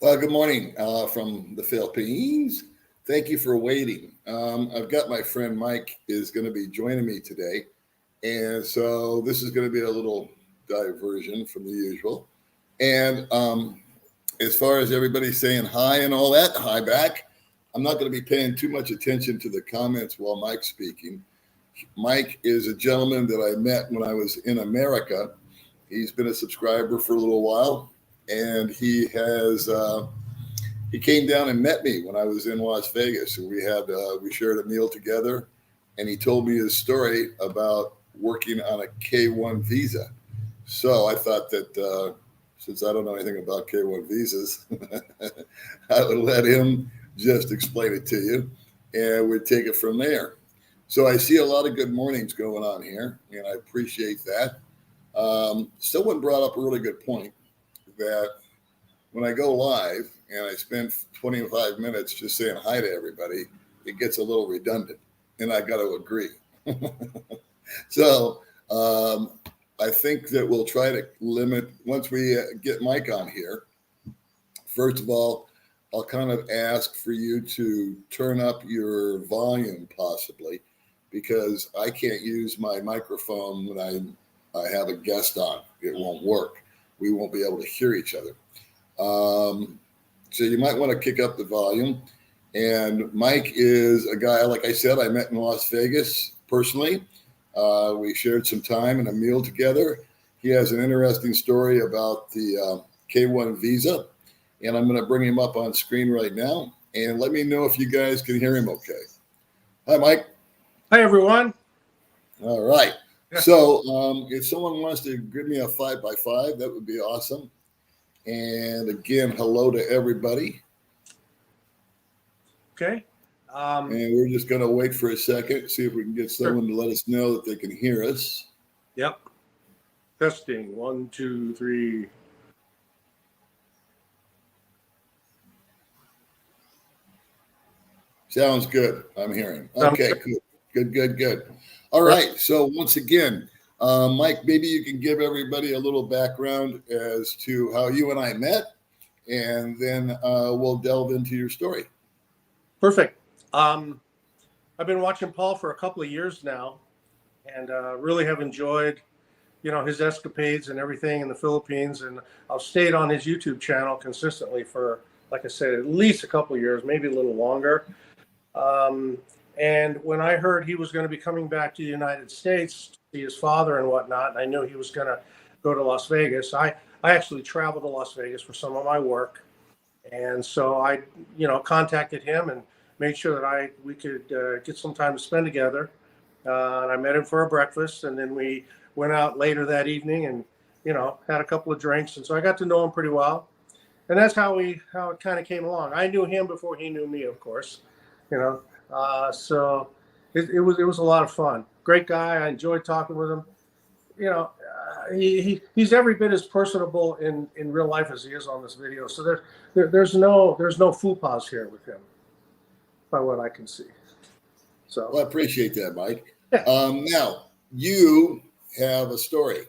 Well, good morning from the Philippines. Thank you for waiting. I've got my friend Mike is going to be joining me today, and so this is going to be a little diversion from the usual. And as far as everybody saying hi and all that, hi back. I'm not going to be paying too much attention to the comments while Mike's speaking. Mike is a gentleman that I met when I was in America. He's been a subscriber for a little while, and he came down and met me when I was in Las Vegas, and we shared a meal together, and he told me his story about working on a K-1 visa. So I thought that since I don't know anything about K-1 visas, I would let him just explain it to you, and we'd take it from there. So I see a lot of good mornings going on here, and I appreciate that. Someone brought up a really good point that when I go live and I spend 25 minutes just saying hi to everybody, it gets a little redundant, and I got to agree. So I think that we'll try to limit once we get Mike on here. First of all, I'll kind of ask for you to turn up your volume possibly, because I can't use my microphone when I have a guest on. It won't work. We won't be able to hear each other. So you might want to kick up the volume. And Mike is a guy, like I said, I met in Las Vegas personally. We shared some time and a meal together. He has an interesting story about the K-1 visa, and I'm going to bring him up on screen right now. And let me know if you guys can hear him okay. Hi, Mike. Hi, everyone. All right. So if someone wants to give me a 5x5, that would be awesome. And again, hello to everybody. Okay. And we're just going to wait for a second, see if we can get someone to let us know that they can hear us. Yep. Testing. 1, 2, 3. Sounds good. I'm hearing. Okay, good. All right. So once again, Mike, maybe you can give everybody a little background as to how you and I met, and then we'll delve into your story. Perfect. I've been watching Paul for a couple of years now, and really have enjoyed, his escapades and everything in the Philippines. And I've stayed on his YouTube channel consistently for, like I said, at least a couple of years, maybe a little longer. And when I heard he was going to be coming back to the United States to see his father and whatnot, and I knew he was going to go to Las Vegas. I actually traveled to Las Vegas for some of my work. And so I, contacted him and made sure that we could get some time to spend together. And I met him for a breakfast, and then we went out later that evening and, had a couple of drinks. And so I got to know him pretty well. And that's how it kind of came along. I knew him before he knew me, of course, so it was a lot of fun. Great guy. I enjoyed talking with him. He's every bit as personable in real life as he is on this video. So there's no faux pas here with him, by what I can see. So well, I appreciate that, Mike. Yeah. Now you have a story.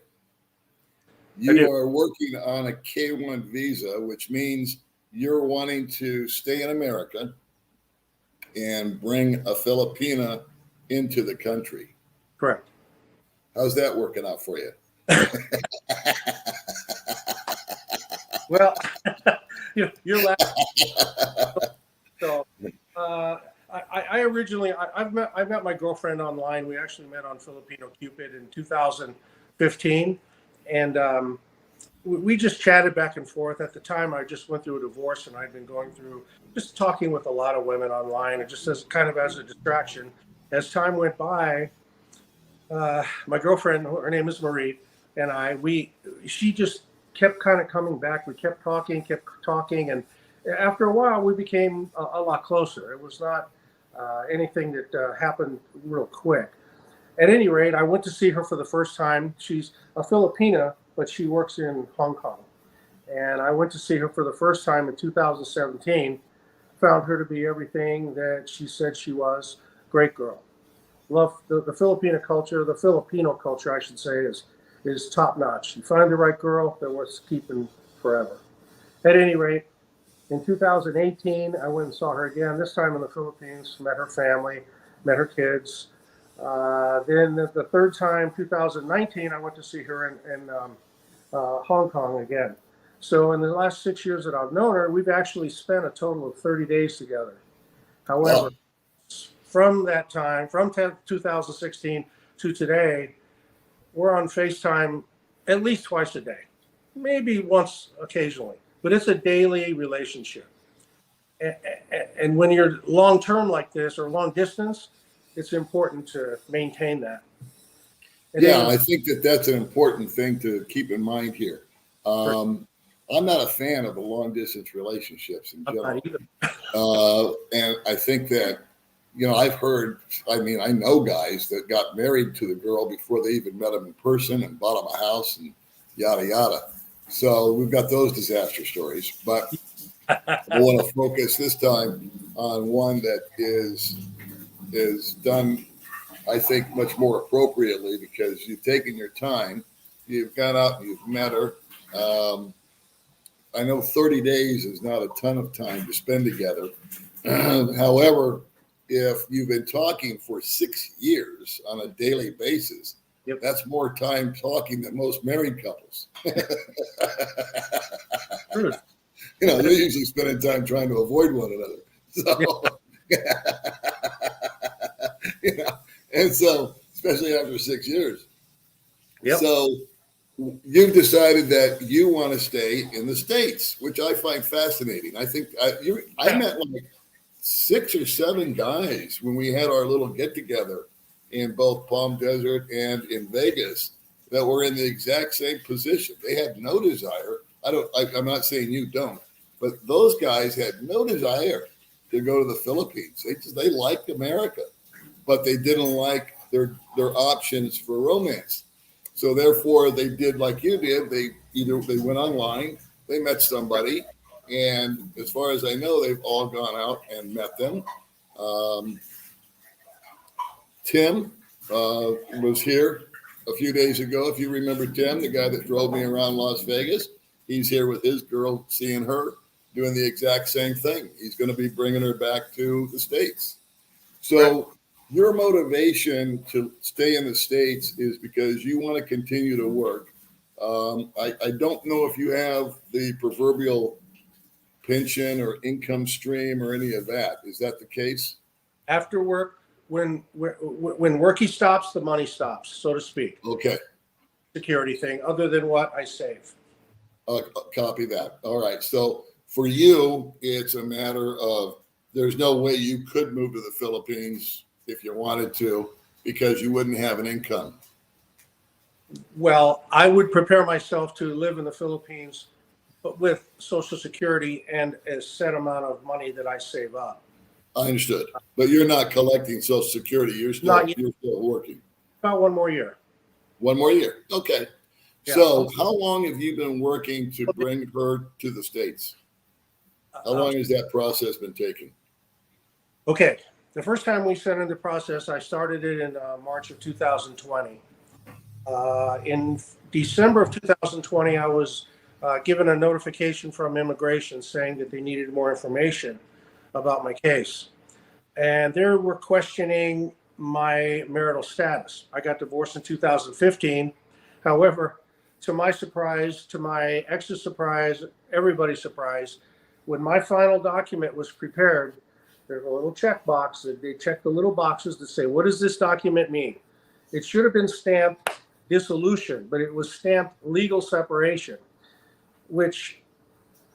You are working on a K-1 visa, which means you're wanting to stay in America and bring a Filipina into the country. Correct. How's that working out for you? Well, you're laughing. So, I originally met my girlfriend online. We actually met on Filipino Cupid in 2015, and we just chatted back and forth. At the time, I just went through a divorce, and I'd been going through just talking with a lot of women online, and just as a distraction. As time went by, my girlfriend, her name is Marie, and she just kept kind of coming back. We kept talking, and after a while, we became a lot closer. It was not anything that happened real quick. At any rate, I went to see her for the first time. She's a Filipina, but she works in Hong Kong. And I went to see her for the first time in 2017. Found her to be everything that she said she was. Great girl. Love the Filipino culture. The Filipino culture, I should say, is top notch. You find the right girl, they're worth keeping forever. At any rate, In 2018, I went and saw her again, this time in the Philippines, met her family, met her kids. Then the third time, 2019, I went to see her in Hong Kong again. So in the last 6 years that I've known her, we've actually spent a total of 30 days together. Wow. However, from that time, from 2016 to today, we're on FaceTime at least twice a day, maybe once occasionally, but it's a daily relationship. And when you're long term like this or long distance, it's important to maintain that. And Yeah, then, I think that that's an important thing to keep in mind here. I'm not a fan of the long distance relationships in I'm not general. either. And I think that, I've heard, I mean, I know guys that got married to the girl before they even met him in person and bought him a house and yada, yada. So we've got those disaster stories. But I want to focus this time on one that is done, I think, much more appropriately because you've taken your time, you've gone out and you've met her. I know 30 days is not a ton of time to spend together. However, if you've been talking for 6 years on a daily basis, Yep. that's more time talking than most married couples. True. They're usually spending time trying to avoid one another. So, and so, especially after 6 years. Yep. So, you've decided that you want to stay in the States, which I find fascinating. I think I met like 6 or 7 guys when we had our little get together in both Palm Desert and in Vegas that were in the exact same position. They had no desire. I'm not saying you don't, but those guys had no desire to go to the Philippines. They liked America, but they didn't like their options for romance. So therefore, they did like you did. They went online, they met somebody, and as far as I know, they've all gone out and met them. Tim was here a few days ago. If you remember Tim, the guy that drove me around Las Vegas, he's here with his girl, seeing her, doing the exact same thing. He's going to be bringing her back to the States. So your motivation to stay in the States is because you want to continue to work. I don't know if you have the proverbial pension or income stream or any of that. Is that the case? After work, when worky stops, the money stops, so to speak. Okay. Security thing, other than what I save. Copy that. All right. So for you, it's a matter of there's no way you could move to the Philippines if you wanted to because you wouldn't have an income. Well, I would prepare myself to live in the Philippines, but with Social Security and a set amount of money that I save up. I understood. But you're not collecting Social Security. You're still working. About 1 more year. 1 more year. Okay. Yeah. So how long have you been working to bring her to the States? How long has that process been taking? Okay. The first time we set into process, I started it in March of 2020. In December of 2020, I was given a notification from immigration saying that they needed more information about my case. And they were questioning my marital status. I got divorced in 2015. However, to my surprise, to my ex's surprise, everybody's surprise, when my final document was prepared, there's a little check box that they check the little boxes that say, what does this document mean? It should have been stamped dissolution, but it was stamped legal separation, which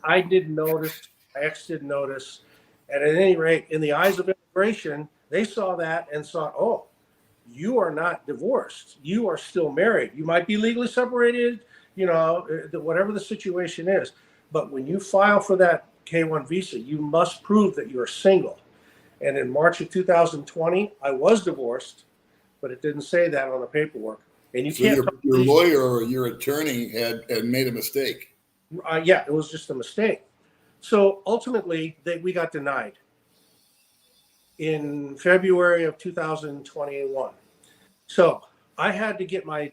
I didn't notice, my ex didn't notice. And at any rate, in the eyes of immigration, they saw that and saw, oh, you are not divorced. You are still married. You might be legally separated, whatever the situation is. But when you file for that K-1 visa, you must prove that you're single. And in March of 2020, I was divorced, but it didn't say that on the paperwork. And you can't. Your lawyer or your attorney had made a mistake. Yeah, it was just a mistake. So ultimately, we got denied in February of 2021. So I had to get my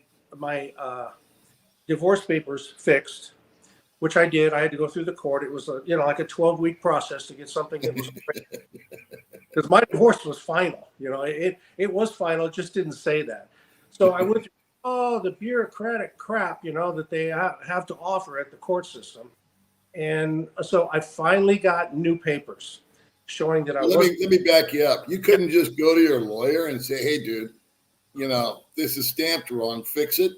divorce papers fixed, which I did. I had to go through the court. It was like a 12-week process to get something that was because my divorce was final. It was final. It just didn't say that. So I went through all the bureaucratic crap, that they have to offer at the court system. And so I finally got new papers showing that I was. Let me back you up. You couldn't just go to your lawyer and say, "Hey, dude, this is stamped wrong. Fix it."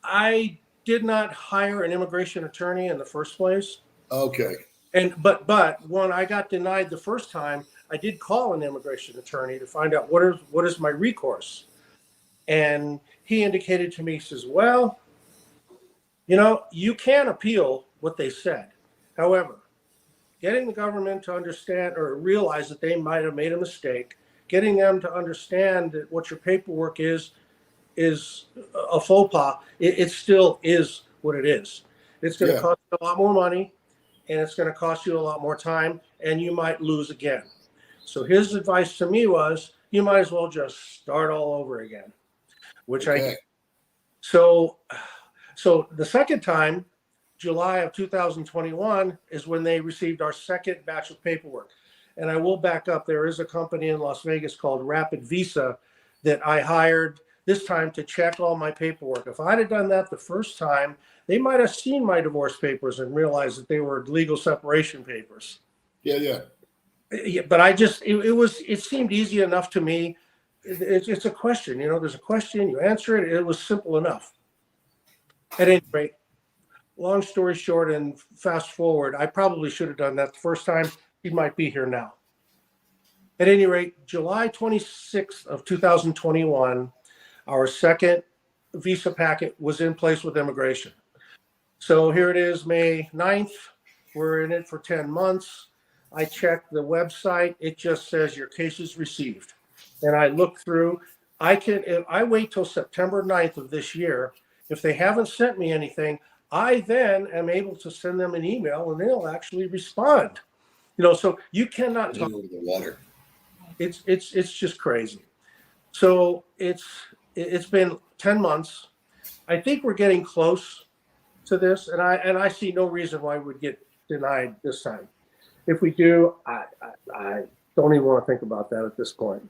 I did not hire an immigration attorney in the first place. Okay. But when I got denied the first time, I did call an immigration attorney to find out what is my recourse. And he indicated to me, he says, well, you can appeal what they said. However, getting the government to understand or realize that they might have made a mistake, getting them to understand that what your paperwork is a faux pas, it still is what it is. It's going to cost you a lot more money, and it's going to cost you a lot more time, and you might lose again. So his advice to me was, you might as well just start all over again, which I did. So the second time, July of 2021, is when they received our second batch of paperwork. And I will back up. There is a company in Las Vegas called Rapid Visa that I hired this time to check all my paperwork. If I'd have done that the first time, they might have seen my divorce papers and realized that they were legal separation papers. Yeah. But it seemed easy enough to me. It's a question, there's a question, you answer it. It was simple enough. At any rate, long story short and fast forward, I probably should have done that the first time. He might be here now. At any rate, July 26th of 2021, our second visa packet was in place with immigration. So here it is, May 9th. We're in it for 10 months. I checked the website. It just says your case is received. And I look through. If I wait till September 9th of this year, if they haven't sent me anything, I then am able to send them an email and they'll actually respond. So you cannot talk over the water. It's just crazy. So it's been 10 months. I think we're getting close to this, and I see no reason why we would get denied this time. If we do, I don't even want to think about that at this point.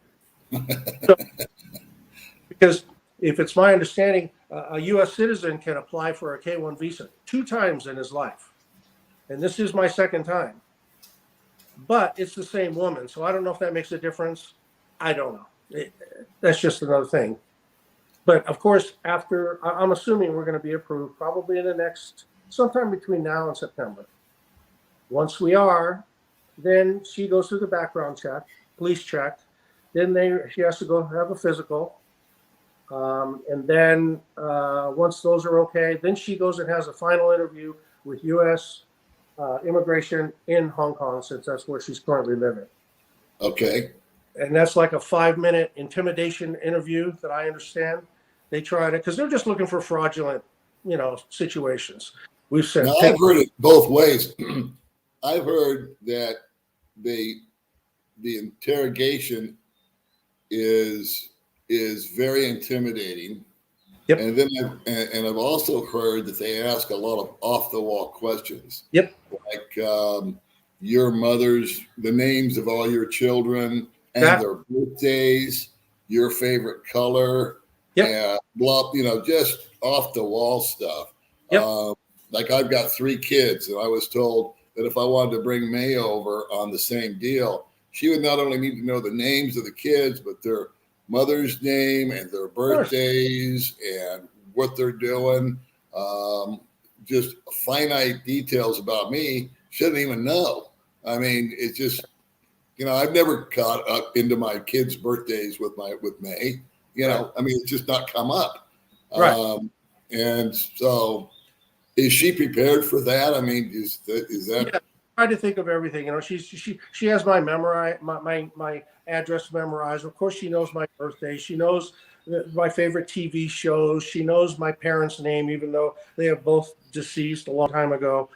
Because if it's my understanding, a U.S. citizen can apply for a K-1 visa 2 times in his life. And this is my second time. But it's the same woman, so I don't know if that makes a difference. I don't know. That's just another thing. But of course, I'm assuming we're going to be approved probably in the next, sometime between now and September. Once we are, then she goes through the background check, police check. Then she has to go have a physical. And then once those are okay, then she goes and has a final interview with U.S. Immigration in Hong Kong, since that's where she's currently living. Okay. And that's like a 5-minute intimidation interview that I understand. They try to, because they're just looking for fraudulent, situations. We've said. Now, I've heard it both ways. I've heard that the interrogation is very intimidating. Yep. And then I've also heard that they ask a lot of off the wall questions. Yep. Like your the names of all your children and their birthdays, your favorite color, and blah, just off the wall stuff. Yep. Like I've got 3 kids, and I was told that if I wanted to bring May over on the same deal, she would not only need to know the names of the kids, but their mother's name and their birthdays and what they're doing. Just finite details about me. Shouldn't even know. I mean, it's just, I've never caught up into my kids' birthdays with May. I mean, it's just not come up. Right. And so, is she prepared for that? I mean, is that? Yeah, I try to think of everything. She has my my address memorized. Of course, she knows my birthday. She knows my favorite TV shows. She knows my parents' name, even though they have both deceased a long time ago.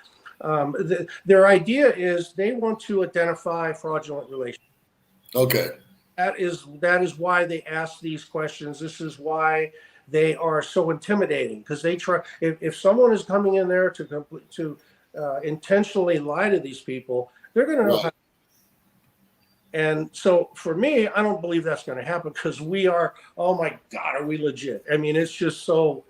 Their idea is they want to identify fraudulent relations. Okay. That is why they ask these questions. This is why they are so intimidating because they try. If someone is coming in there to intentionally lie to these people, they're going to know how. And so for me, I don't believe that's going to happen because we are. Oh my God, are we legit? I mean, it's just so.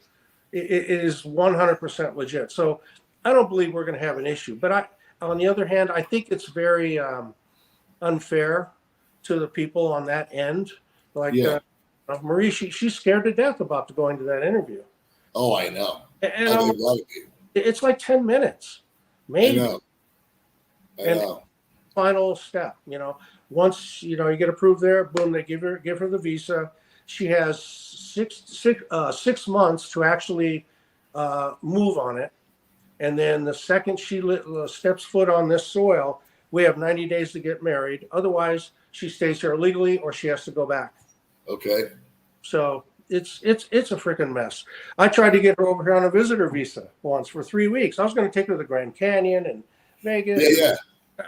It is 100% legit. So I don't believe we're going to have an issue. But on the other hand, I think it's very unfair to the people on that end. Like Marie, she's scared to death about going to that interview. Oh, I know. And it's like 10 minutes, maybe. I know. Final step, once you get approved there, boom, they give her the visa. She has 6 months to actually move on it, and then the second she steps foot on this soil, we have 90 days to get married. Otherwise, she stays here illegally, or she has to go back. Okay. So it's a freaking mess. I tried to get her over here on a visitor visa once for 3 weeks. I was going to take her to the Grand Canyon and Vegas. Yeah.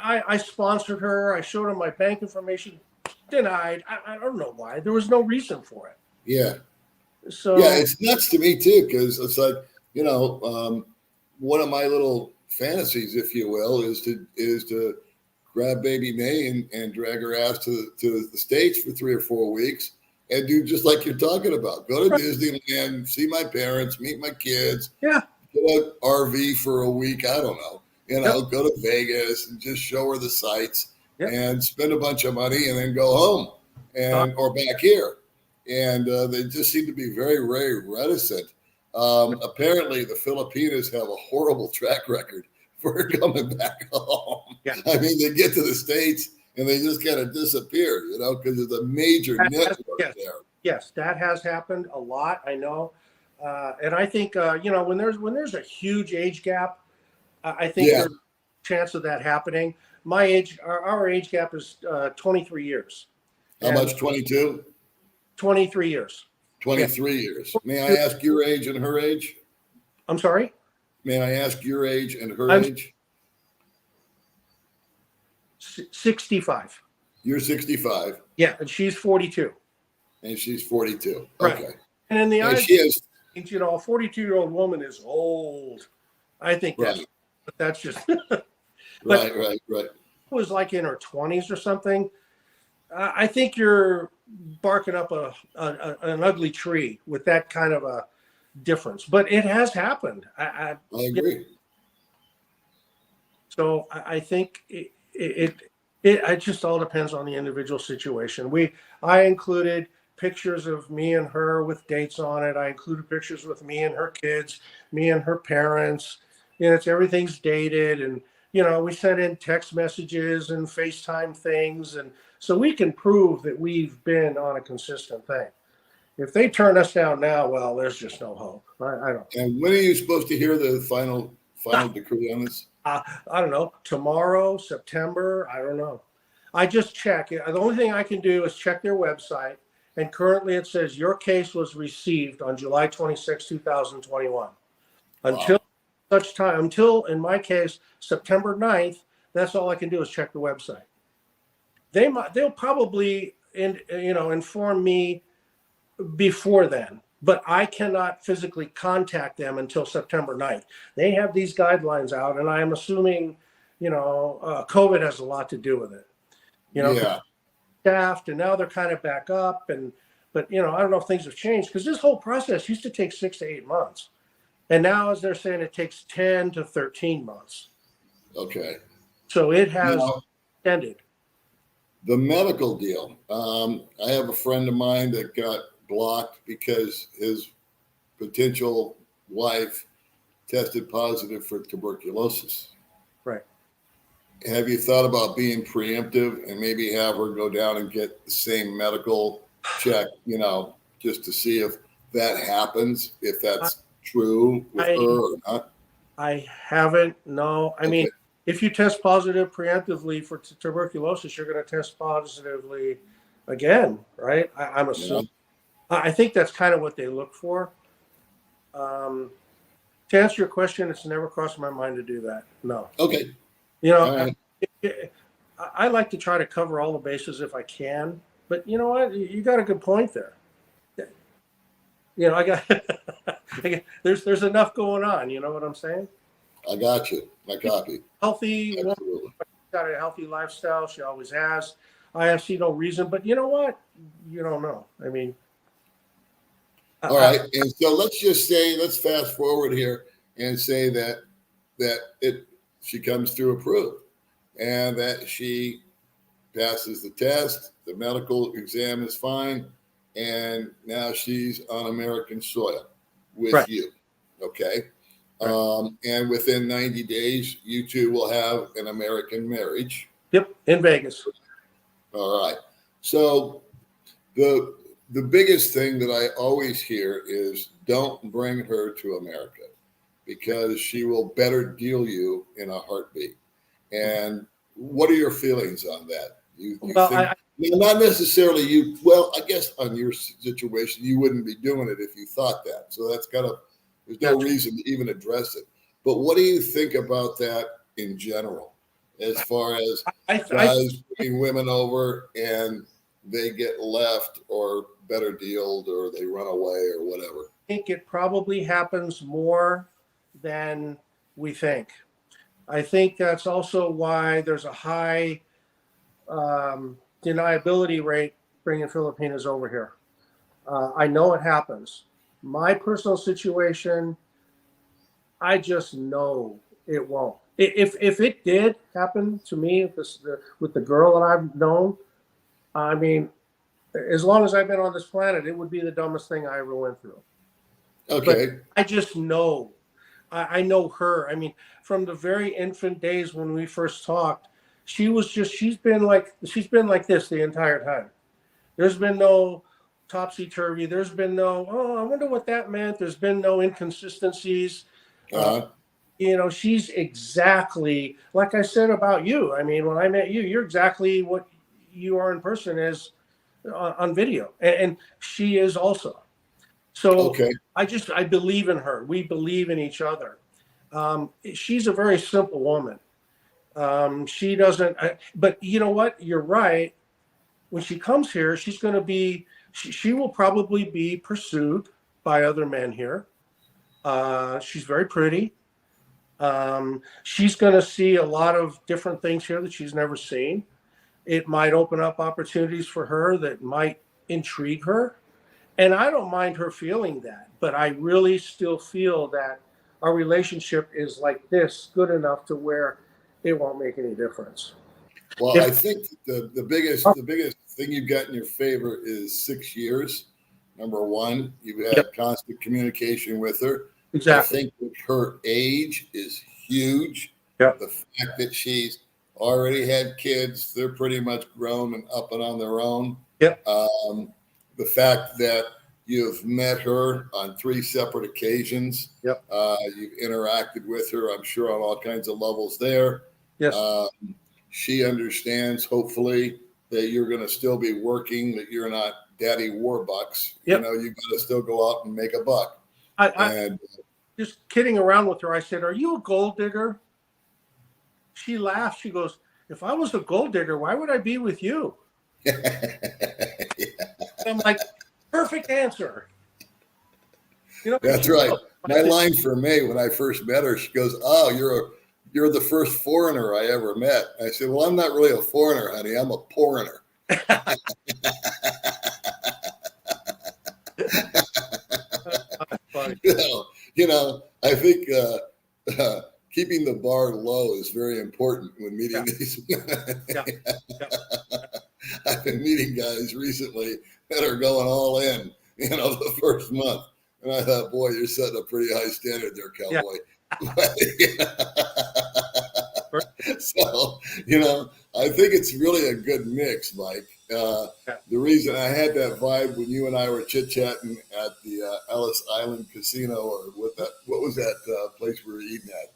I sponsored her. I showed her my bank information. Denied. I don't know why. There was no reason for it. Yeah. So yeah, it's nuts to me too, because it's like, one of my little fantasies, if you will, is to grab baby May and drag her ass to the States for 3 or 4 weeks and do just like you're talking about. Go to Disneyland, see my parents, meet my kids. Yeah. Get an RV for a week. I don't know. Go to Vegas and just show her the sights and spend a bunch of money and then go home or back here. And they just seem to be very, very reticent. Apparently, the Filipinos have a horrible track record for coming back home. Yeah. I mean, they get to the States and they just kind of disappear, because there's a major network there. Yes, that has happened a lot. I know. And I think, when there's a huge age gap, I think there's a chance of that happening. My age, our age gap is 23 years. How much? 22? 23 years. 23 years. May I ask your age and her age? I'm sorry? May I ask your age and her age? 65. You're 65. Yeah, and she's 42. And she's 42. Right. Okay. And in the eyes, she is, a 42-year-old woman is old. I think that's just right. It was like in her 20s or something. I think you're barking up an ugly tree with that kind of a difference, but it has happened. I agree. So I think it just all depends on the individual situation. I included pictures of me and her with dates on it. I included pictures with me and her kids, me and her parents. Everything's dated, and we sent in text messages and FaceTime things, and so we can prove that we've been on a consistent thing. If they turn us down now, well, there's just no hope. I don't. And when are you supposed to hear the final decree on this? I don't know. Tomorrow, September. I don't know. I just check. The only thing I can do is check their website, and currently it says your case was received on July 26, 2021. Until in my case, September 9th, that's all I can do is check the website. They'll probably inform me before then, but I cannot physically contact them until September 9th. They have these guidelines out, and I'm assuming, COVID has a lot to do with it. Staffed, and now they're kind of back up, but I don't know if things have changed, because this whole process used to take 6 to 8 months. And now, as they're saying, it takes 10 to 13 months. Okay. So it has extended. The medical deal. I have a friend of mine that got blocked because his potential wife tested positive for tuberculosis. Right. Have you thought about being preemptive and maybe have her go down and get the same medical check, just to see if that happens, if that's true with her or not? I haven't. No. I mean, if you test positive preemptively for tuberculosis, you're going to test positively again, right? I'm assuming. I think that's kind of what they look for. To answer your question, it's never crossed my mind to do that. No. Okay. Right. I like to try to cover all the bases if I can, but you know what? You got a good point there. I got, there's enough going on. You know what I'm saying? I got you. I copy. Healthy woman, Absolutely. got a healthy lifestyle. She always has. I see no reason, but you know what? You don't know. I mean, All right. And so let's fast forward here and say that she comes through approved and that she passes the test, the medical exam is fine, and now she's on American soil with right, you. Okay. right. And within 90 days, you two will have an American marriage. Yep, in Vegas. All right. So the biggest thing that I always hear is don't bring her to America because she will better deal you in a heartbeat. And what are your feelings on that? You Well, think not necessarily you? Well, I guess on your situation, you wouldn't be doing it if you thought that. So that's kind of there's no reason to even address it. But what do you think about that in general, as far as guys bring women over and they get left or better dealed or they run away or whatever? I think it probably happens more than we think. I think that's also why there's a high deniability rate bringing Filipinos over here. I know it happens. My personal situation, I just know it won't. If it did happen to me with the girl that I've known, I mean, as long as I've been on this planet, it would be the dumbest thing I ever went through. Okay. But I just know. I know her. I mean, from the very infant days when we first talked, she's been like this the entire time. There's been no topsy-turvy. There's been no, oh, I wonder what that meant. There's been no inconsistencies. Uh-huh. She's exactly like I said about you. I mean, when I met you, you're exactly what you are in person as on video. And she is also. So Okay. I believe in her. We believe in each other. She's a very simple woman. She doesn't, but you know what? You're right. When she comes here, she will probably be pursued by other men here. She's very pretty. She's going to see a lot of different things here that she's never seen. It might open up opportunities for her that might intrigue her. And I don't mind her feeling that, but I really still feel that our relationship is like this, good enough to where it won't make any difference. Well, I think the biggest thing you've got in your favor is 6 years. Number one, you've had constant communication with her. Exactly. I think that her age is huge. Yep. The fact that she's already had kids, they're pretty much grown and up and on their own. Yep. The fact that you've met her on 3 separate occasions. Yep. You've interacted with her, I'm sure, on all kinds of levels there. Yes. She understands, hopefully, that you're going to still be working, that you're not daddy warbucks. Yep. You got to still go out and make a buck. I just kidding around with her. I said, "Are you a gold digger?" She laughed. She goes, "If I was a gold digger, why would I be with you?" Yeah. I'm like, perfect answer. That's right. My line for May when I first met her, she goes, "Oh, you're the first foreigner I ever met." I said, "Well, I'm not really a foreigner, honey. I'm a poriner." I think keeping the bar low is very important when meeting these. I've been meeting guys recently that are going all in, the first month. And I thought, boy, you're setting a pretty high standard there, cowboy. So, I think it's really a good mix, Mike. The reason I had that vibe when you and I were chit-chatting at the Ellis Island Casino, or what was that place we were eating at?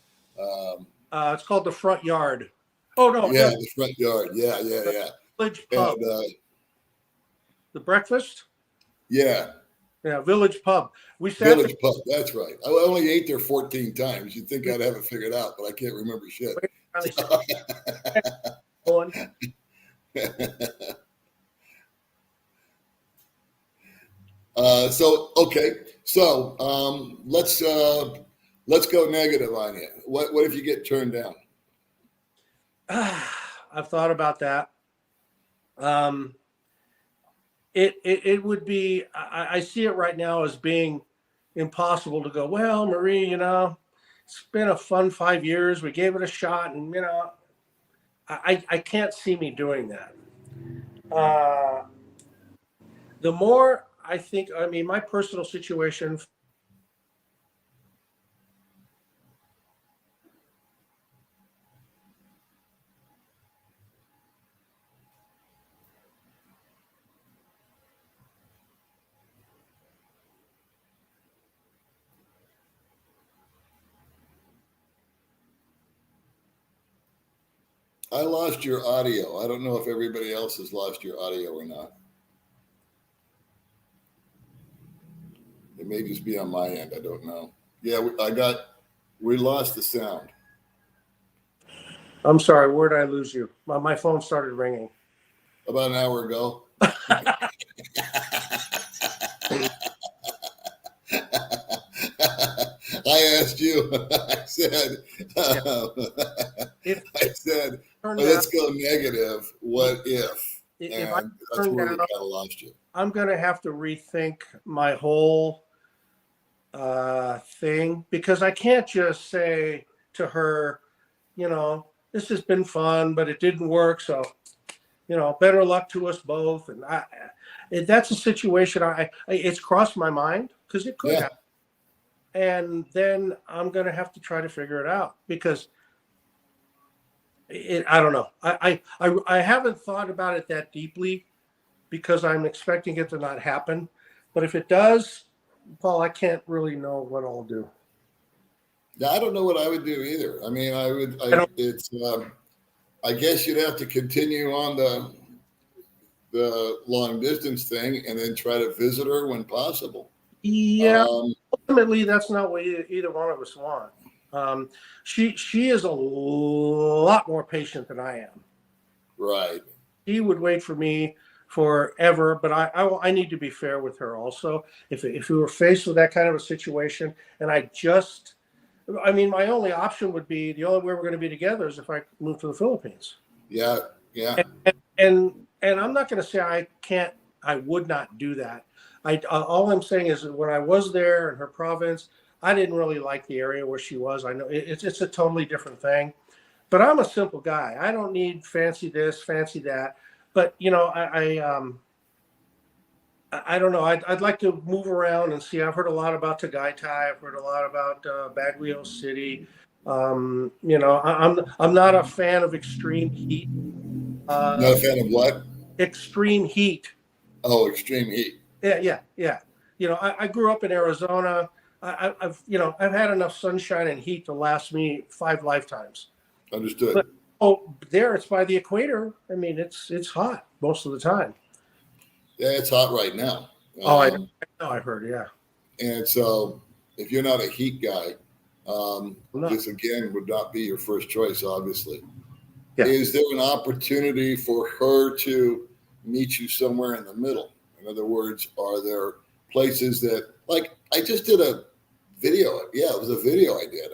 It's called the Front Yard. Oh, no. Yeah, the Front Yard. Yeah. Village Pub. And, the breakfast? Yeah. Yeah, Village Pub. Village Pub, that's right. I only ate there 14 times. You'd think I'd have it figured out, but I can't remember shit. Okay. So let's go negative on you. What if you get turned down? I've thought about that. Um, it would be. I see it right now as being impossible to go. Well, Marie, it's been a fun 5 years. We gave it a shot, and I can't see me doing that. Uh, the more I think, I mean, my personal situation. I lost your audio. I don't know if everybody else has lost your audio or not. It may just be on my end. I don't know. Yeah, we lost the sound. I'm sorry, where did I lose you? My phone started ringing. About an hour ago. I asked you. I said, let's go negative. What if? If And that's where we kind of lost you. I'm going to have to rethink my whole thing, because I can't just say to her, this has been fun, but it didn't work. So, better luck to us both. And that's a situation it's crossed my mind, because it could happen. And then I'm going to have to try to figure it out, because I don't know. I haven't thought about it that deeply, because I'm expecting it to not happen. But if it does, Paul, I can't really know what I'll do. Yeah, I don't know what I would do either. I mean, I guess you'd have to continue on the long distance thing and then try to visit her when possible. Yeah, ultimately, that's not what either one of us want. She is a lot more patient than I am. Right. She would wait for me forever, but I need to be fair with her also. If we were faced with that kind of a situation, and my only option would be, the only way we're going to be together is if I move to the Philippines. Yeah. And I'm not going to say I would not do that. All I'm saying is that when I was there in her province, I didn't really like the area where she was. I know it's a totally different thing, but I'm a simple guy. I don't need fancy this, fancy that. But I don't know. I'd like to move around and see. I've heard a lot about Tagaytay. I've heard a lot about Baguio City. I'm not a fan of extreme heat. Not a fan of what? Extreme heat. Oh, extreme heat. Yeah. I grew up in Arizona. I've had enough sunshine and heat to last me 5 lifetimes. Understood. But there it's by the equator. I mean, it's hot most of the time. Yeah, it's hot right now. I know. I've heard, yeah. And so, if you're not a heat guy, this again would not be your first choice, obviously. Yeah. Is there an opportunity for her to meet you somewhere in the middle? In other words, are there places that, like, I just did a video. Yeah, it was a video I did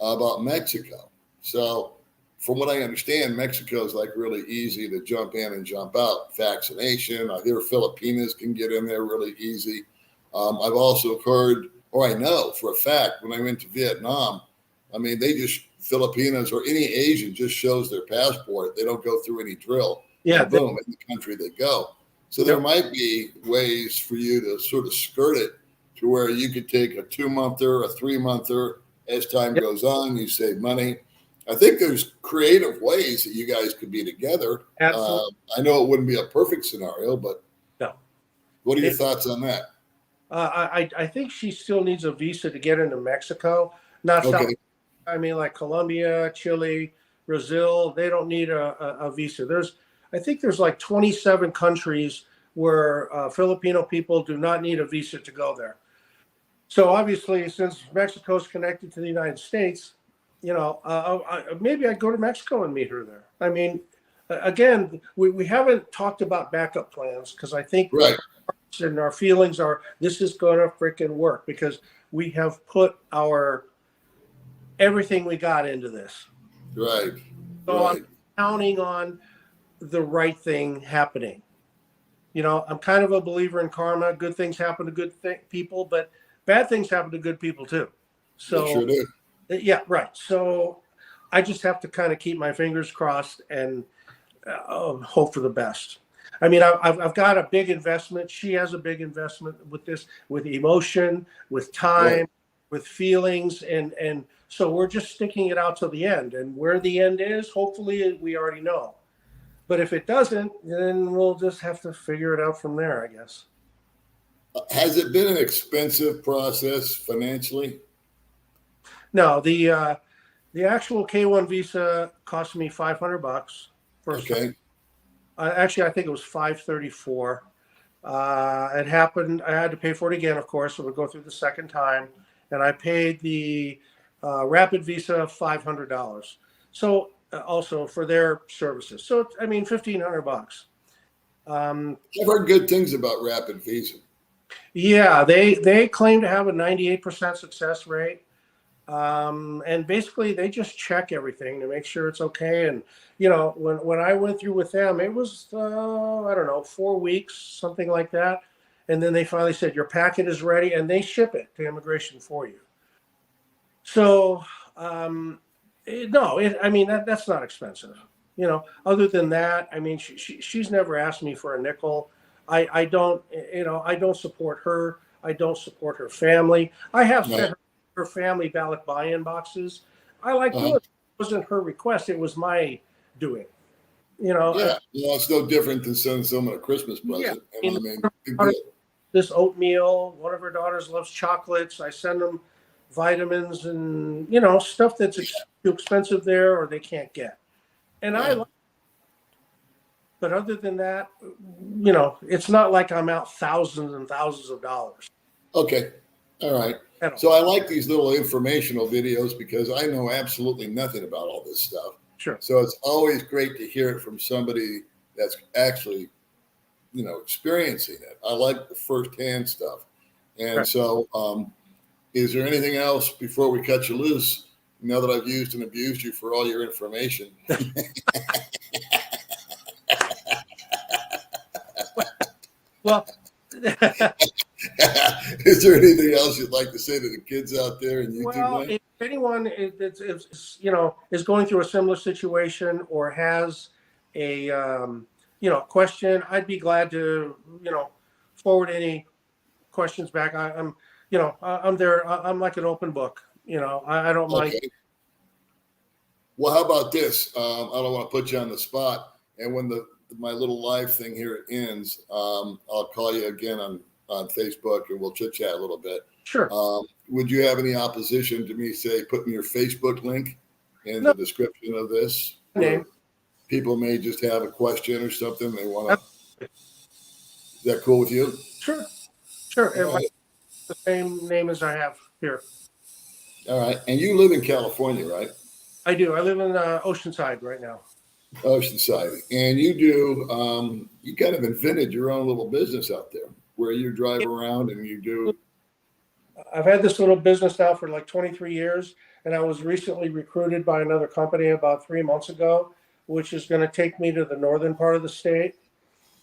about Mexico. So, from what I understand, Mexico is like really easy to jump in and jump out. Vaccination. I hear Filipinos can get in there really easy. I've also heard, or I know for a fact, when I went to Vietnam, I mean, Filipinos or any Asian just shows their passport. They don't go through any drill. Yeah. And boom, in the country they go. So there might be ways for you to sort of skirt it to where you could take a 2-monther, a 3-monther. As time goes on, you save money. I think there's creative ways that you guys could be together. Absolutely. I know it wouldn't be a perfect scenario, but no. What are your thoughts on that? I think she still needs a visa to get into Mexico. Not South. I mean, like Colombia, Chile, Brazil. They don't need a visa. I think there's like 27 countries where Filipino people do not need a visa to go there. So obviously, since Mexico is connected to the United States, maybe I'd go to Mexico and meet her there. I mean, again, we haven't talked about backup plans, because I think and our feelings are this is going to freaking work because we have put our everything we got into this. Right. So I'm Right. counting on the right thing happening. I'm kind of a believer in karma. Good things happen to good people, but bad things happen to good people too. They So, sure do. yeah, right. So I just have to kind of keep my fingers crossed and hope for the best. I mean, I've got a big investment. She has a big investment with this, with emotion, with Right. time, with feelings, and so we're just sticking it out till the end. And where the end is, hopefully, we already know. But if it doesn't, then we'll just have to figure it out from there, I guess. Has it been an expensive process financially? No, the actual K1 visa cost me $500 first time. Okay. Actually, I think it was 534. It happened. I had to pay for it again, of course. So we go through the second time, and I paid the rapid visa $500. So also for their services. So I mean, $1,500. I've heard good things about Rapid Visa. Yeah, they claim to have a 98% success rate. And basically they just check everything to make sure it's okay. And when I went through with them, it was I don't know, 4 weeks, something like that. And then they finally said your packet is ready, and they ship it to immigration for you. So no, I mean that's not expensive. Other than that, I mean she's never asked me for a nickel. I don't I don't support her. I don't support her family. I have Right. sent her family ballot buy-in boxes. I like doing Uh-huh. it. It wasn't her request. It was my doing. You know, Yeah. It's no different than sending someone a Christmas yeah. present. I And I mean, mean, big deal. this oatmeal. One of her daughters loves chocolates. I send them vitamins and stuff that's too expensive there or they can't get. And I Yeah. like, but other than that, it's not like I'm out thousands and thousands of dollars. Okay. All right. At all. So I like these little informational videos because I know absolutely nothing about all this stuff. Sure. So it's always great to hear it from somebody that's actually, experiencing it. I like the firsthand stuff. And Right. so, is there anything else before we cut you loose? Now that I've used and abused you for all your information, Well, is there anything else you'd like to say to the kids out there in YouTube well, land? if anyone is going through a similar situation or has a question, I'd be glad to forward any questions back. I'm there. I'm like an open book. I don't mind. Okay. Well, how about this? I don't want to put you on the spot. And when my little live thing here ends, I'll call you again on Facebook and we'll chit chat a little bit. Sure. Would you have any opposition to me, say, putting your Facebook link in No. the description of this? Name. People may just have a question or something they want to. Is that cool with you? Sure. Sure. All right. The same name as I have here. All right. And you live in California, right? I do. I live in Oceanside right now. Oceanside. And you kind of invented your own little business out there where you drive around and you do. I've had this little business now for like 23 years, and I was recently recruited by another company about 3 months ago, which is going to take me to the northern part of the state.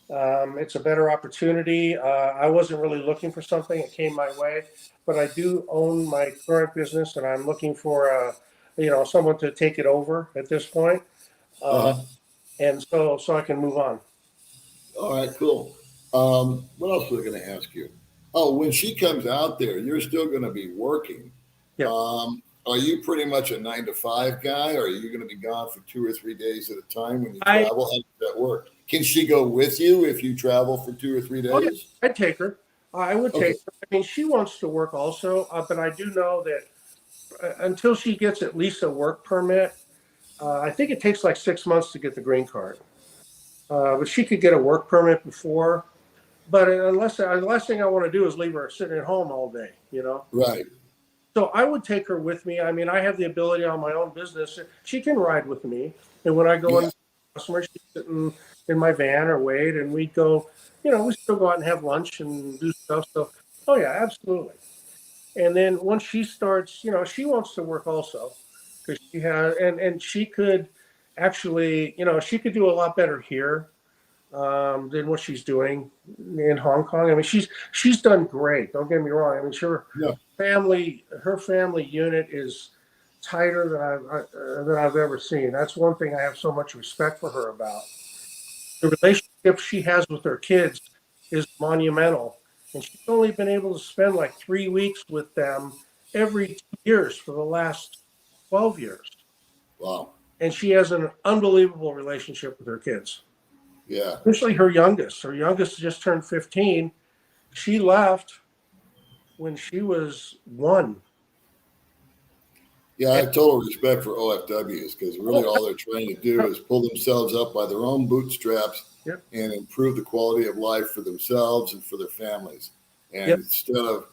It's a better opportunity. I wasn't really looking for something; it came my way. But I do own my current business, and I'm looking for someone to take it over at this point, and so I can move on. All right, cool. What else was I going to ask you? Oh, when she comes out there, you're still going to be working. Yeah. Are you pretty much a 9 to 5 guy, or are you going to be gone for 2 or 3 days at a time when you travel? How does that work? Can she go with you if you travel for 2 or 3 days? Oh, yeah. I'd take her. I would take her. I mean, she wants to work also, but I do know that until she gets at least a work permit, I think it takes like 6 months to get the green card. But she could get a work permit before. But the last thing I want to do is leave her sitting at home all day, Right. So I would take her with me. I mean, I have the ability on my own business. She can ride with me. And when I go in customer. She'd sit in my van or wait, and we'd go, we still go out and have lunch and do stuff. So, oh yeah, absolutely. And then once she starts, she wants to work also because she has, and she could actually, she could do a lot better here than what she's doing in Hong Kong. I mean, she's done great. Don't get me wrong. I mean, Yeah. her family unit is tighter than I've ever seen. That's one thing I have so much respect for her about. The relationship she has with her kids is monumental, and she's only been able to spend like 3 weeks with them every 2 years for the last 12 years. Wow. And she has an unbelievable relationship with her kids. Yeah. Especially her youngest. Her youngest just turned 15. She left when she was 1. Yeah, I have total respect for OFWs because really all they're trying to do is pull themselves up by their own bootstraps Yep. and improve the quality of life for themselves and for their families. And Yep. instead of,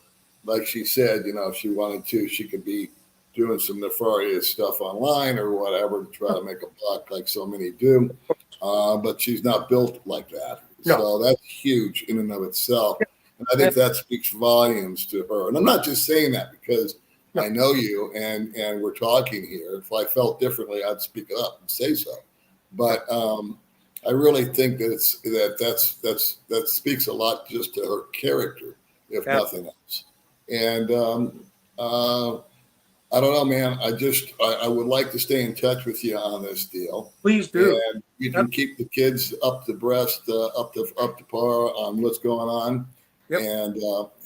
like she said, if she wanted to, she could be doing some nefarious stuff online or whatever to try to make a buck like so many do. But she's not built like that. No. So that's huge in and of itself. Yep. And I think that speaks volumes to her. And I'm not just saying that because No. I know you and we're talking here. If I felt differently, I'd speak up and say so. But I really think that that speaks a lot just to her character, if nothing else. And I don't know, man. I would like to stay in touch with you on this deal. Please do. And you can keep the kids up to par on what's going on and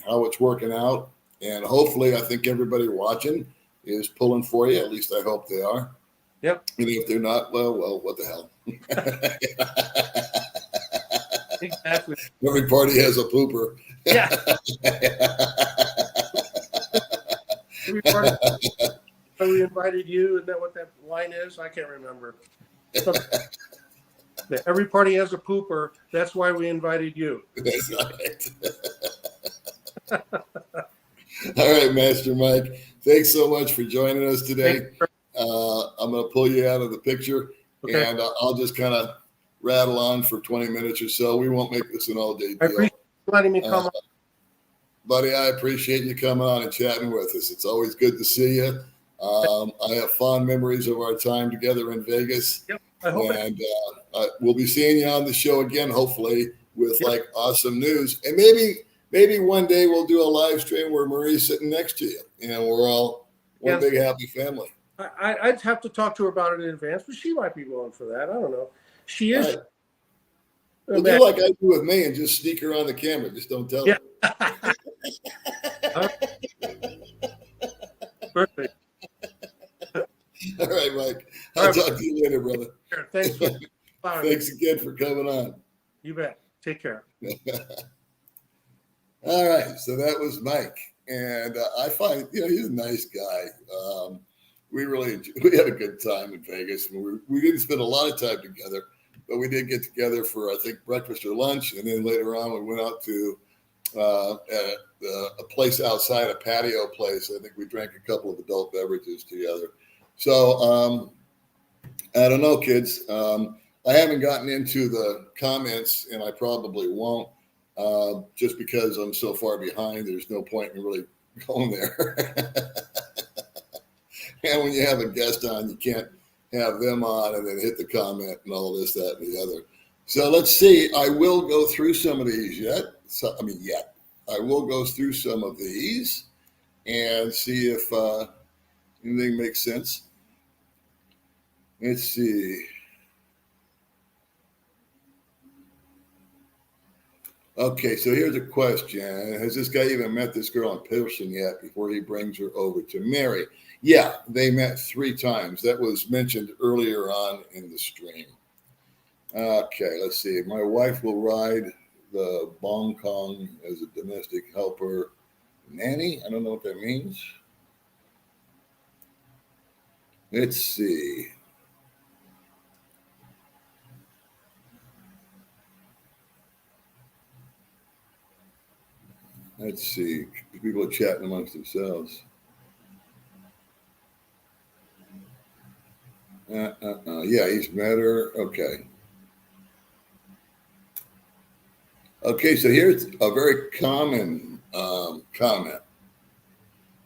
how it's working out. And hopefully, I think everybody watching is pulling for you. At least I hope they are. Yep. And if they're not, well, what the hell? Exactly. Every party has a pooper. Yeah. Every party. We invited you. Isn't that what that line is? I can't remember. Every party has a pooper. That's why we invited you. That's right. All right, Master Mike. Thanks so much for joining us today. I'm going to pull you out of the picture, and I'll just kind of rattle on for 20 minutes or so. We won't make this an all-day deal. I appreciate you letting me come on. Buddy, I appreciate you coming on and chatting with us. It's always good to see you. I have fond memories of our time together in Vegas. Yep, I hope and we'll be seeing you on the show again, hopefully, with like awesome news. And maybe one day we'll do a live stream where Marie's sitting next to you, and we're all one big happy family. I'd have to talk to her about it in advance, but she might be willing for that. I don't know. She is. Right. Well, do like I do with me and just sneak her on the camera. Just don't tell her. Perfect. All right, Mike. I'll talk to you later, brother. Sure. Thanks. Thanks again for coming on. You bet. Take care. All right. So that was Mike. And I find, he's a nice guy. We had a good time in Vegas. We didn't spend a lot of time together, but we did get together for, I think, breakfast or lunch. And then later on, we went out to a place outside, a patio place. I think we drank a couple of adult beverages together. So I don't know, kids. I haven't gotten into the comments, and I probably won't, just because I'm so far behind. There's no point in really going there. And when you have a guest on, you can't have them on and then hit the comment and all this, that, and the other. So let's see. I will go through some of these yet. I will go through some of these and see if anything makes sense. Let's see. Okay, so here's a question. Has this guy even met this girl in person yet before he brings her over to marry? Yeah, they met 3 times. That was mentioned earlier on in the stream. Okay, let's see. My wife will ride the Bong Kong as a domestic helper nanny. I don't know what that means. Let's see. Let's see. People are chatting amongst themselves. Yeah, he's met her. Okay. Okay, so here's a very common comment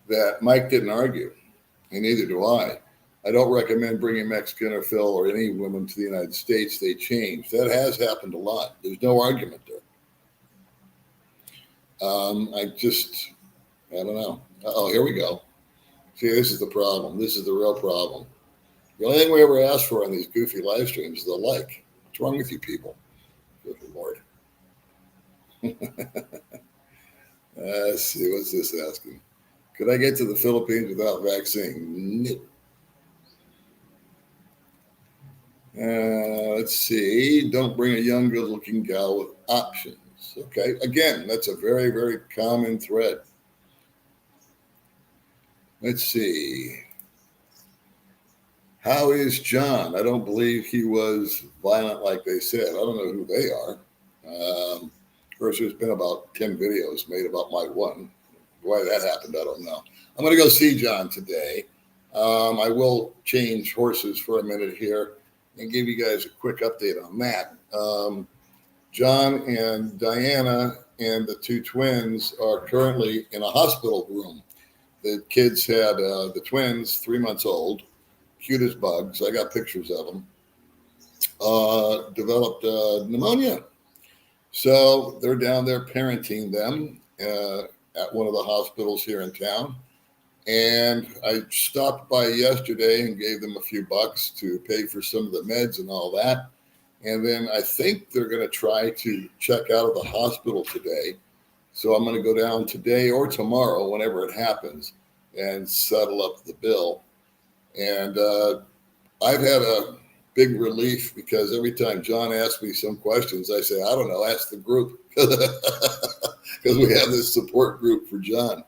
that Mike didn't argue, and neither do I. I don't recommend bringing Mexican or Phil or any women to the United States. They change. That has happened a lot. There's no argument there. I don't know. Oh, here we go. See, this is the problem. This is the real problem. The only thing we ever ask for on these goofy live streams is a like. What's wrong with you people? Good Lord. Let's see. What's this asking? Could I get to the Philippines without vaccine? No. Let's see. Don't bring a young, good-looking gal with options. Okay. Again, that's a very, very common thread. Let's see. How is John? I don't believe he was violent like they said. I don't know who they are. Of course, there's been about 10 videos made about my one. Why that happened, I don't know. I'm going to go see John today. I will change horses for a minute here and give you guys a quick update on that. John and Diana and the two twins are currently in a hospital room. The kids had the twins, 3 months old, cute as bugs. I got pictures of them. Developed pneumonia. So they're down there parenting them at one of the hospitals here in town. And I stopped by yesterday and gave them a few bucks to pay for some of the meds and all that. And then I think they're going to try to check out of the hospital today. So I'm going to go down today or tomorrow, whenever it happens, and settle up the bill. And I've had a big relief because every time John asks me some questions, I say, I don't know, ask the group. Because we have this support group for John.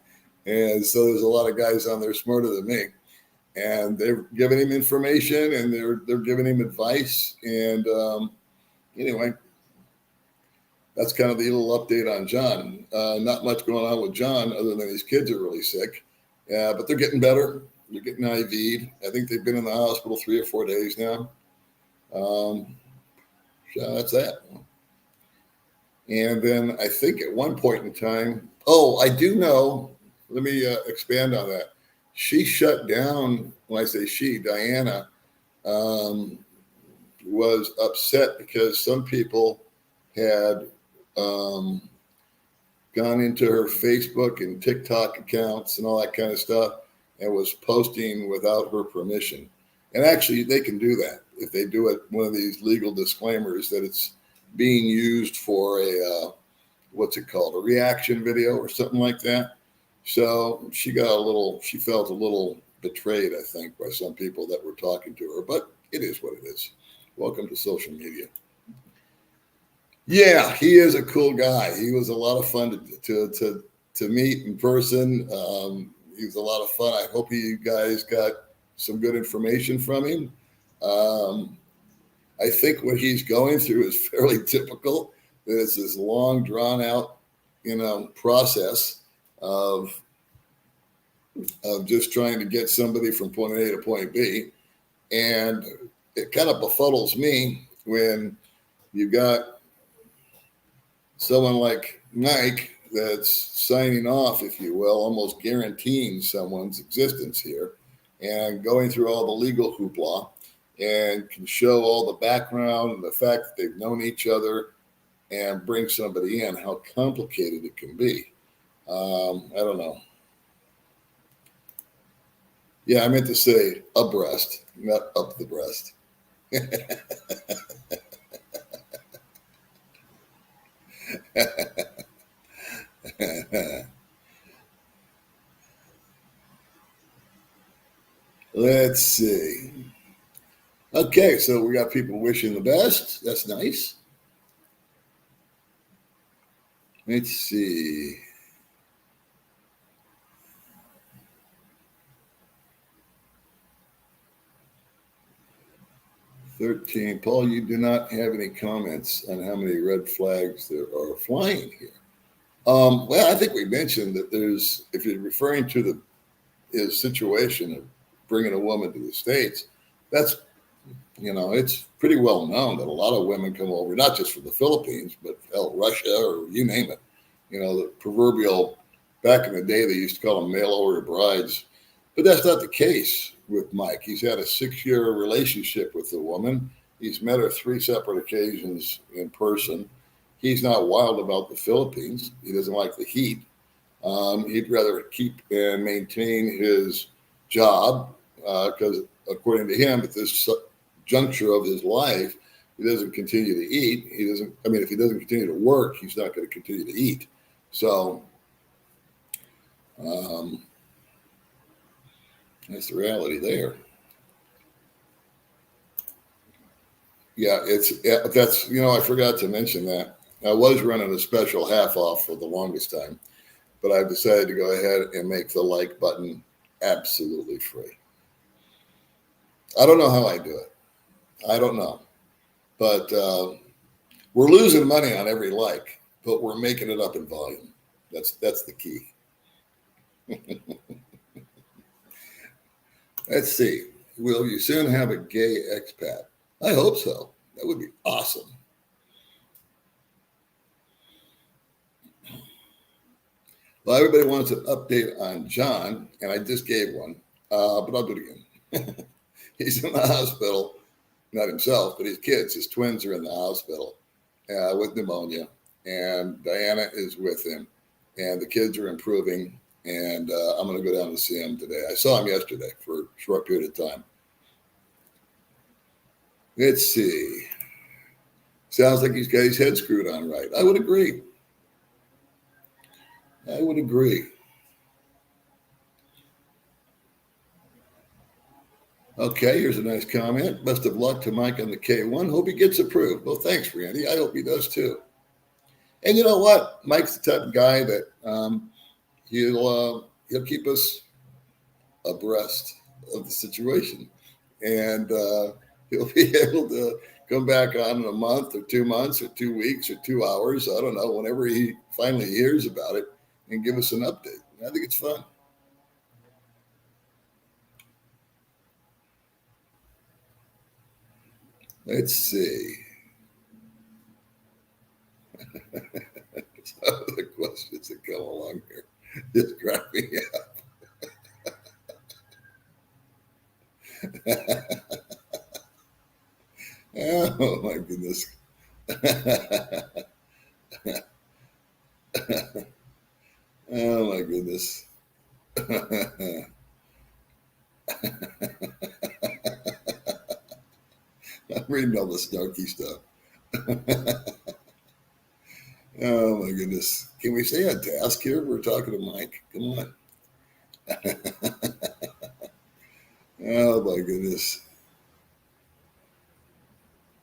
And so there's a lot of guys on there smarter than me. And they're giving him information and they're giving him advice. And anyway, that's kind of the little update on John. Not much going on with John other than his kids are really sick. But they're getting better. They're getting IV'd. I think they've been in the hospital 3 or 4 days now. So that's that. And then I think at one point in time, I do know, let me expand on that. She shut down, when I say she, Diana, was upset because some people had gone into her Facebook and TikTok accounts and all that kind of stuff and was posting without her permission. And actually, they can do that if they do it, one of these legal disclaimers that it's being used for a, what's it called, a reaction video or something like that. So she felt a little betrayed, I think, by some people that were talking to her, but it is what it is. Welcome to social media. Yeah, he is a cool guy. He was a lot of fun to meet in person. He was a lot of fun. I hope you guys got some good information from him. I think what he's going through is fairly typical. That it's this long, drawn out, process of just trying to get somebody from point A to point B. And it kind of befuddles me when you got someone like Mike that's signing off, if you will, almost guaranteeing someone's existence here and going through all the legal hoopla and can show all the background and the fact that they've known each other and bring somebody in, how complicated it can be. I don't know. Yeah, I meant to say abreast, not up the breast. Let's see. Okay, so we got people wishing the best. That's nice. Let's see. Paul, you do not have any comments on how many red flags there are flying here. Well, I think we mentioned that if you're referring to his situation of bringing a woman to the States, that's It's pretty well known that a lot of women come over, not just from the Philippines, but hell, Russia or you name it. The proverbial, back in the day, they used to call them mail order brides. But that's not the case with Mike. He's had a 6-year relationship with the woman. He's met her 3 separate occasions in person. He's not wild about the Philippines. He doesn't like the heat. He'd rather keep and maintain his job because, according to him, at this juncture of his life, he doesn't continue to eat. If he doesn't continue to work, he's not going to continue to eat. So that's the reality there. Yeah, I forgot to mention that. I was running a special half off for the longest time, but I've decided to go ahead and make the like button absolutely free. I don't know how I do it. I don't know. But we're losing money on every like, but we're making it up in volume. That's the key. Let's see. Will you soon have a gay expat? I hope so. That would be awesome. Well, everybody wants an update on John, and I just gave one, but I'll do it again. He's in the hospital, not himself, but his kids. His twins are in the hospital with pneumonia, and Diana is with him, and the kids are improving, and I'm going to go down to see him today. I saw him yesterday for a short period of time. Let's see. Sounds like he's got his head screwed on right. I would agree. Okay, here's a nice comment. Best of luck to Mike on the K1. Hope he gets approved. Well, thanks, Randy. I hope he does too. And you know what? Mike's the type of guy that he'll keep us abreast of the situation, and he'll be able to come back on in a month or 2 months or 2 weeks or 2 hours. I don't know, whenever he finally hears about it, and give us an update. I think it's fun. Let's see. Some of the questions that come along here just crack me up. Oh my goodness. Oh my goodness. I'm reading all the snarky stuff. Oh my goodness. Can we stay on task here? We're talking to Mike. Come on. Oh my goodness.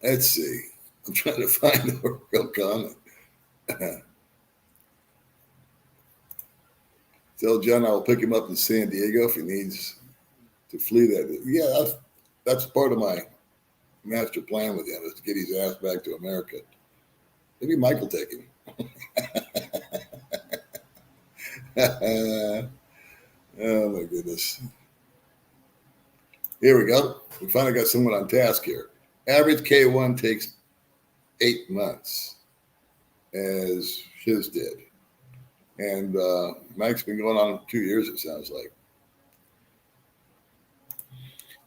Let's see. I'm trying to find a real comment. Tell John I'll pick him up in San Diego if he needs to flee that. Yeah, that's part of my master plan with him, is to get his ass back to America. Maybe Mike will take him. Oh my goodness. Here we go. We finally got someone on task here. Average K1 takes 8 months, as his did. And Mike's been going on 2 years, it sounds like.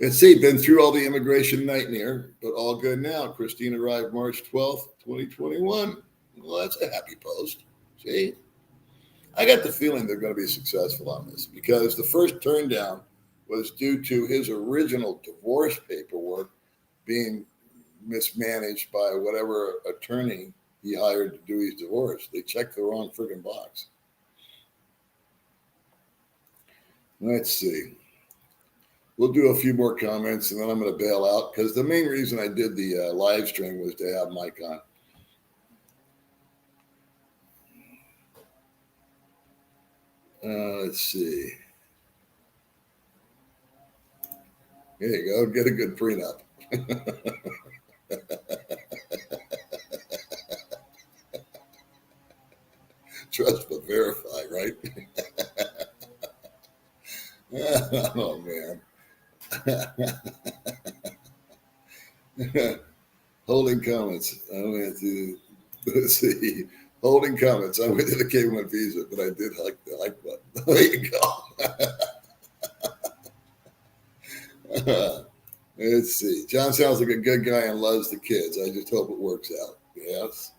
Let's see, been through all the immigration nightmare, but all good now. Christine arrived March 12th, 2021. Well, that's a happy post. See? I got the feeling they're going to be successful on this, because the first turn down was due to his original divorce paperwork being mismanaged by whatever attorney he hired to do his divorce. They checked the wrong friggin' box. Let's see. We'll do a few more comments, and then I'm going to bail out, because the main reason I did the live stream was to have Mike on. Let's see. There you go. Get a good prenup. Trust but verify, right? Oh, man. Holding comments. I went to, let's see, holding comments. I went to the K1 visa, but I did like the like button. There you go. Let's see. John sounds like a good guy and loves the kids. I just hope it works out. Yes.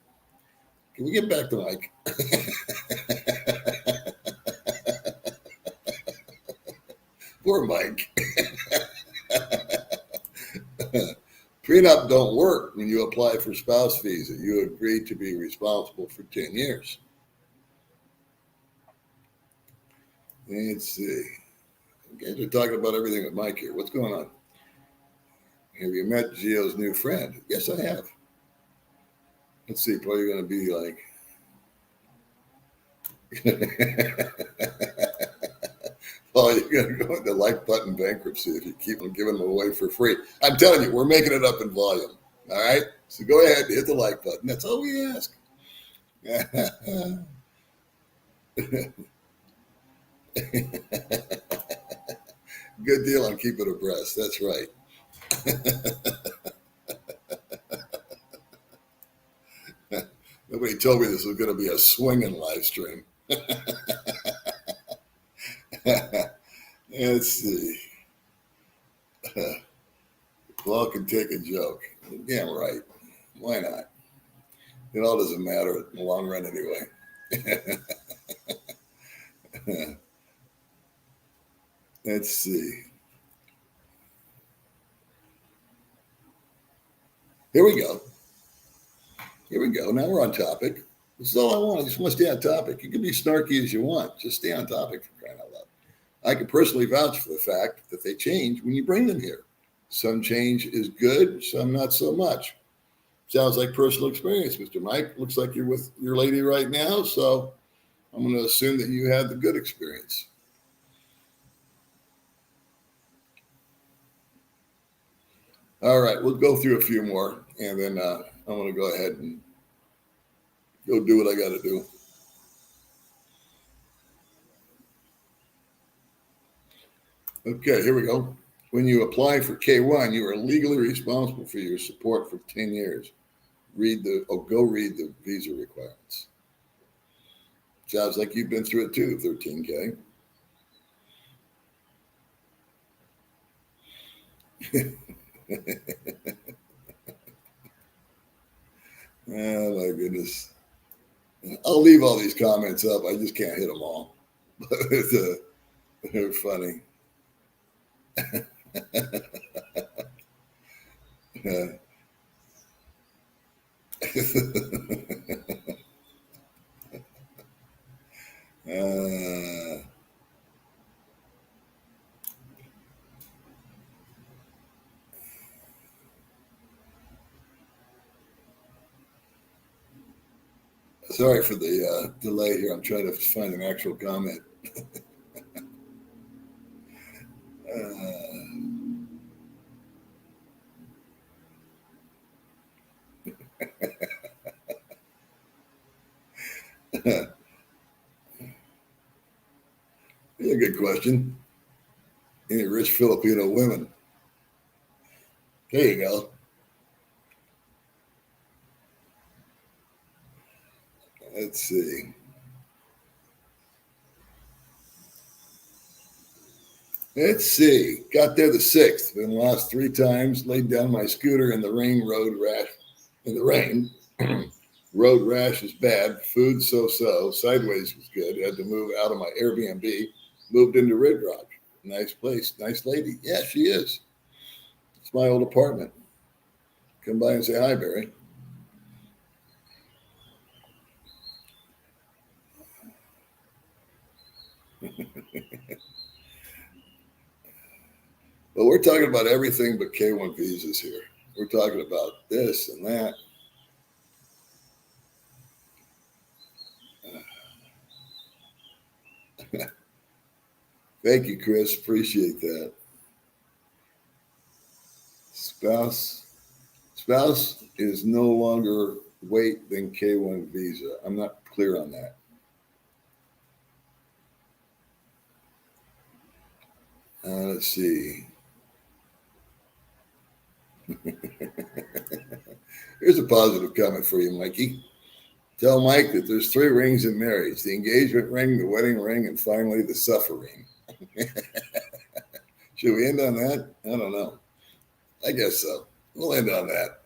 Can we get back to Mike? Poor Mike. Prenup don't work when you apply for spouse visa. You agree to be responsible for 10 years. Let's see. You guys are talking about everything with Mike here. What's going on? Have you met Gio's new friend? Yes, I have. Let's see. Probably going to be like. Oh, you're going to go into like button bankruptcy if you keep on giving them away for free. I'm telling you, we're making it up in volume. All right. So go ahead and hit the like button. That's all we ask. Good deal on keeping abreast. That's right. Nobody told me this was going to be a swinging live stream. Let's see. Paul can take a joke. Damn right. Why not? It all doesn't matter in the long run anyway. Let's see. Here we go. Here we go. Now we're on topic. This is all I want. I just want to stay on topic. You can be snarky as you want. Just stay on topic, for crying out loud. I can personally vouch for the fact that they change when you bring them here. Some change is good, some not so much. Sounds like personal experience, Mr. Mike. Looks like you're with your lady right now, so I'm going to assume that you had the good experience. All right, we'll go through a few more, and then I'm going to go ahead and go do what I got to do. Okay, here we go. When you apply for K1, you are legally responsible for your support for 10 years. Go read the visa requirements. Sounds like you've been through it too, 13K. Oh my goodness. I'll leave all these comments up. I just can't hit them all. They're funny. Sorry for the delay here. I'm trying to find an actual comment. Yeah, good question. Any rich Filipino women? There you go. Let's see. Let's see. Got there the 6th. Been lost 3 times. Laid down my scooter in the rain. Road rash. In the rain. Road rash is bad. Food so-so. Sideways was good. Had to move out of my Airbnb. Moved into Red Rock. Nice place. Nice lady. Yeah, she is. It's my old apartment. Come by and say hi, Barry. But we're talking about everything but K1 visas here. We're talking about this and that. Thank you, Chris. Appreciate that. Spouse is no longer weight than K1 visa. I'm not clear on that. Let's see. Here's a positive comment for you, Mikey. Tell Mike that there's 3 rings in marriage: the engagement ring, the wedding ring, and finally the suffering. Should we end on that? I don't know. I guess so. We'll end on that.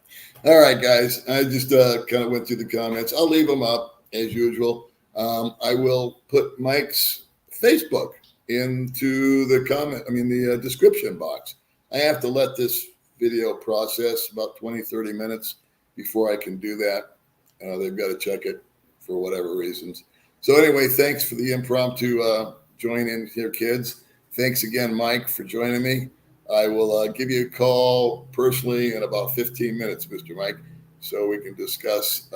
All right, guys. I just kind of went through the comments. I'll leave them up as usual. I will put Mike's Facebook into the description box. I have to let this video process about 20, 30 minutes before I can do that. They've got to check it for whatever reasons. So anyway, thanks for the impromptu join in here, kids. Thanks again, Mike, for joining me. I will give you a call personally in about 15 minutes, Mr. Mike, so we can discuss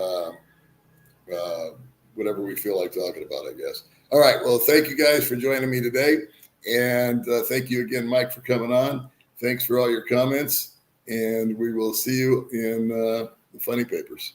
whatever we feel like talking about, I guess. All right. Well, thank you guys for joining me today. And thank you again, Mike, for coming on. Thanks for all your comments. And we will see you in the funny papers.